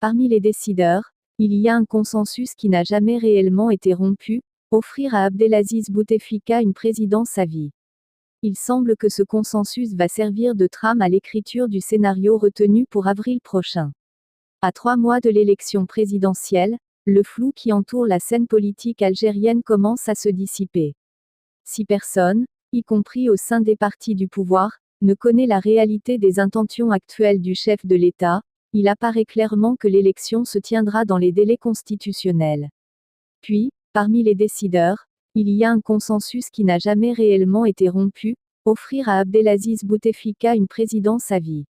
Parmi les décideurs, il y a un consensus qui n'a jamais réellement été rompu, offrir à Abdelaziz Bouteflika une présidence à vie. Il semble que ce consensus va servir de trame à l'écriture du scénario retenu pour avril prochain. À 3 mois de l'élection présidentielle, le flou qui entoure la scène politique algérienne commence à se dissiper. Si personne, y compris au sein des partis du pouvoir, ne connaît la réalité des intentions actuelles du chef de l'État, il apparaît clairement que l'élection se tiendra dans les délais constitutionnels. Puis, parmi les décideurs, il y a un consensus qui n'a jamais réellement été rompu, offrir à Abdelaziz Bouteflika une présidence à vie.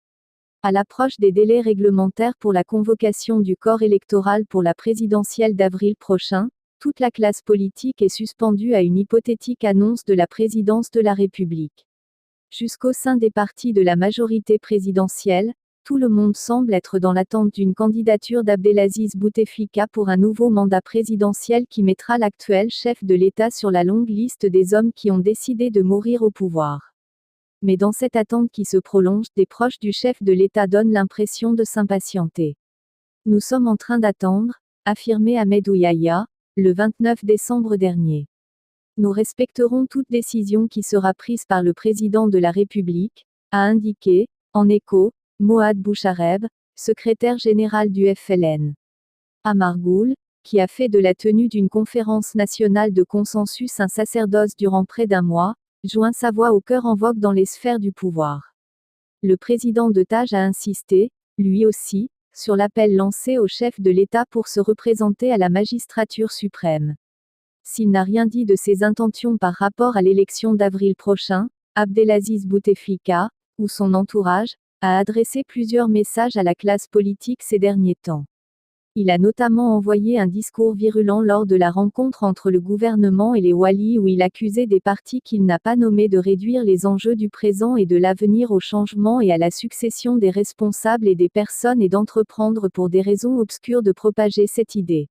À l'approche des délais réglementaires pour la convocation du corps électoral pour la présidentielle d'avril prochain, toute la classe politique est suspendue à une hypothétique annonce de la présidence de la République. Jusqu'au sein des partis de la majorité présidentielle, tout le monde semble être dans l'attente d'une candidature d'Abdelaziz Bouteflika pour un nouveau mandat présidentiel qui mettra l'actuel chef de l'État sur la longue liste des hommes qui ont décidé de mourir au pouvoir. Mais dans cette attente qui se prolonge, des proches du chef de l'État donnent l'impression de s'impatienter. Nous sommes en train d'attendre, affirmait Ahmed Ouyaya, le 29 décembre dernier. Nous respecterons toute décision qui sera prise par le président de la République, a indiqué, en écho, Moad Bouchareb, secrétaire général du FLN. À Margoul, qui a fait de la tenue d'une conférence nationale de consensus un sacerdoce durant près d'un mois, joint sa voix au cœur en vogue dans les sphères du pouvoir. Le président de Taj a insisté, lui aussi, sur l'appel lancé au chef de l'État pour se représenter à la magistrature suprême. S'il n'a rien dit de ses intentions par rapport à l'élection d'avril prochain, Abdelaziz Bouteflika, ou son entourage, a adressé plusieurs messages à la classe politique ces derniers temps. Il a notamment envoyé un discours virulent lors de la rencontre entre le gouvernement et les Wali où il accusait des partis qu'il n'a pas nommés de réduire les enjeux du présent et de l'avenir au changement et à la succession des responsables et des personnes et d'entreprendre pour des raisons obscures de propager cette idée.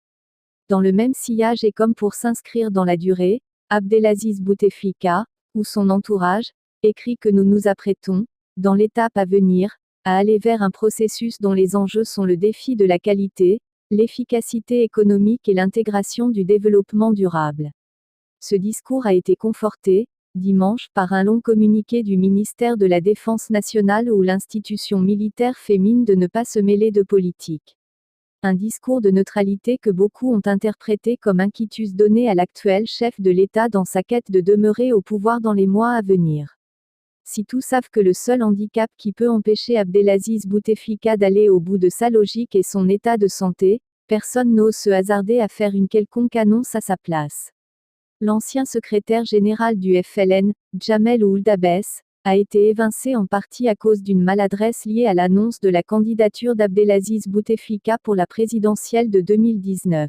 Dans le même sillage et comme pour s'inscrire dans la durée, Abdelaziz Bouteflika, ou son entourage, écrit que nous nous apprêtons, dans l'étape à venir, à aller vers un processus dont les enjeux sont le défi de la qualité, l'efficacité économique et l'intégration du développement durable. Ce discours a été conforté, dimanche, par un long communiqué du ministère de la Défense nationale où l'institution militaire fait mine de ne pas se mêler de politique. Un discours de neutralité que beaucoup ont interprété comme un quitus donné à l'actuel chef de l'État dans sa quête de demeurer au pouvoir dans les mois à venir. Si tous savent que le seul handicap qui peut empêcher Abdelaziz Bouteflika d'aller au bout de sa logique est son état de santé, personne n'ose se hasarder à faire une quelconque annonce à sa place. L'ancien secrétaire général du FLN, Jamel Ould Abbès, a été évincé en partie à cause d'une maladresse liée à l'annonce de la candidature d'Abdelaziz Bouteflika pour la présidentielle de 2019.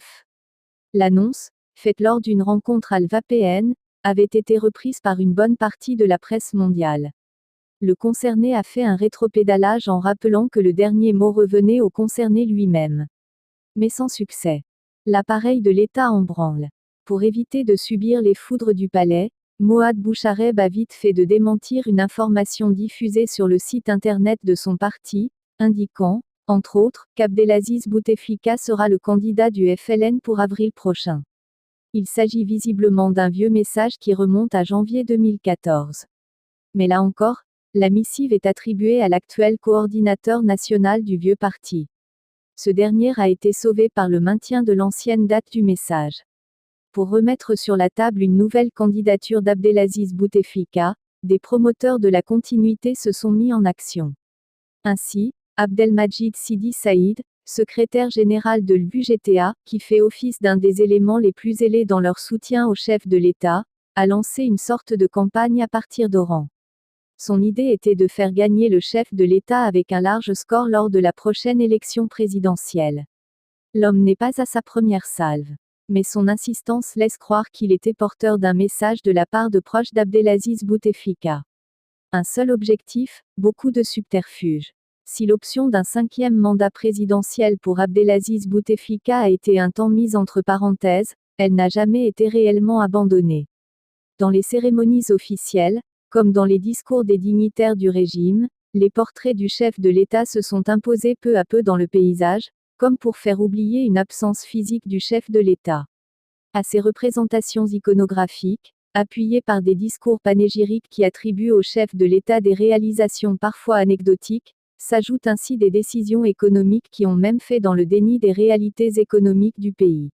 L'annonce, faite lors d'une rencontre à l'VPN, avait été reprise par une bonne partie de la presse mondiale. Le concerné a fait un rétropédalage en rappelant que le dernier mot revenait au concerné lui-même. Mais sans succès. L'appareil de l'État en branle. Pour éviter de subir les foudres du palais, Moad Bouchareb a vite fait de démentir une information diffusée sur le site internet de son parti, indiquant, entre autres, qu'Abdelaziz Bouteflika sera le candidat du FLN pour avril prochain. Il s'agit visiblement d'un vieux message qui remonte à janvier 2014. Mais là encore, la missive est attribuée à l'actuel coordinateur national du vieux parti. Ce dernier a été sauvé par le maintien de l'ancienne date du message. Pour remettre sur la table une nouvelle candidature d'Abdelaziz Bouteflika, des promoteurs de la continuité se sont mis en action. Ainsi, Abdelmajid Sidi Saïd, secrétaire général de l'UGTA, qui fait office d'un des éléments les plus ailés dans leur soutien au chef de l'État, a lancé une sorte de campagne à partir d'Oran. Son idée était de faire gagner le chef de l'État avec un large score lors de la prochaine élection présidentielle. L'homme n'est pas à sa première salve. Mais son insistance laisse croire qu'il était porteur d'un message de la part de proches d'Abdelaziz Bouteflika. Un seul objectif, beaucoup de subterfuges. Si l'option d'un 5e mandat présidentiel pour Abdelaziz Bouteflika a été un temps mise entre parenthèses, elle n'a jamais été réellement abandonnée. Dans les cérémonies officielles, comme dans les discours des dignitaires du régime, les portraits du chef de l'État se sont imposés peu à peu dans le paysage, comme pour faire oublier une absence physique du chef de l'État. À ces représentations iconographiques, appuyées par des discours panégyriques qui attribuent au chef de l'État des réalisations parfois anecdotiques, s'ajoutent ainsi des décisions économiques qui ont même fait dans le déni des réalités économiques du pays.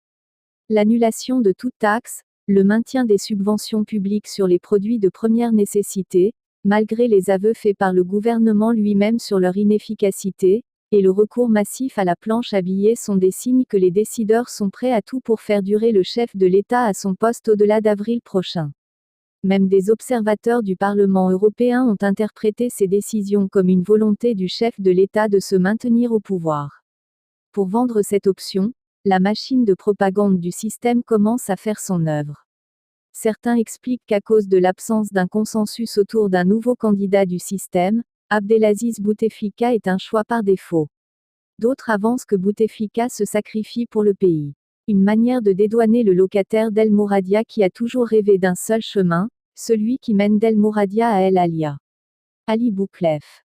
L'annulation de toute taxe, le maintien des subventions publiques sur les produits de première nécessité, malgré les aveux faits par le gouvernement lui-même sur leur inefficacité, et le recours massif à la planche à billets sont des signes que les décideurs sont prêts à tout pour faire durer le chef de l'État à son poste au-delà d'avril prochain. Même des observateurs du Parlement européen ont interprété ces décisions comme une volonté du chef de l'État de se maintenir au pouvoir. Pour vendre cette option, la machine de propagande du système commence à faire son œuvre. Certains expliquent qu'à cause de l'absence d'un consensus autour d'un nouveau candidat du système, Abdelaziz Bouteflika est un choix par défaut. D'autres avancent que Bouteflika se sacrifie pour le pays. Une manière de dédouaner le locataire d'El Mouradia qui a toujours rêvé d'un seul chemin, celui qui mène d'El Mouradia à El Alia. Ali Bouklef.